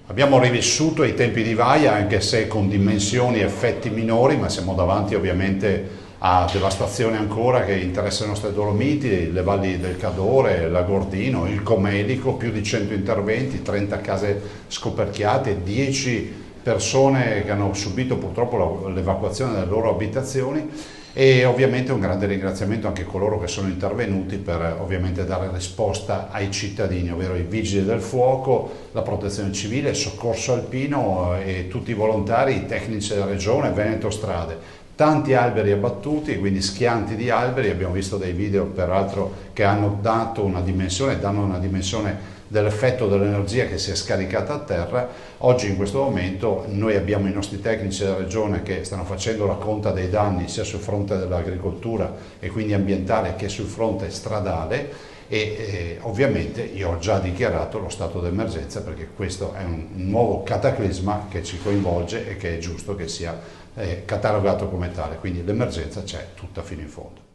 Abbiamo rivissuto i tempi di Vaia, anche se con dimensioni e effetti minori, ma siamo davanti ovviamente a devastazioni ancora che interessano le nostre Dolomiti, le valli del Cadore, l'Agordino, il Comelico, più di 100 interventi, 30 case scoperchiate, 10 persone che hanno subito purtroppo l'evacuazione delle loro abitazioni, e ovviamente un grande ringraziamento anche a coloro che sono intervenuti per ovviamente dare risposta ai cittadini, ovvero i vigili del fuoco, la protezione civile, il soccorso alpino e tutti i volontari, i tecnici della regione, Veneto Strade. Tanti alberi abbattuti, quindi schianti di alberi, abbiamo visto dei video peraltro che hanno dato una dimensione, danno una dimensione dell'effetto dell'energia che si è scaricata a terra. Oggi in questo momento noi abbiamo i nostri tecnici della regione che stanno facendo la conta dei danni sia sul fronte dell'agricoltura e quindi ambientale che sul fronte stradale, e ovviamente io ho già dichiarato lo stato d'emergenza perché questo è un nuovo cataclisma che ci coinvolge e che è giusto che sia catalogato come tale, quindi l'emergenza c'è tutta fino in fondo.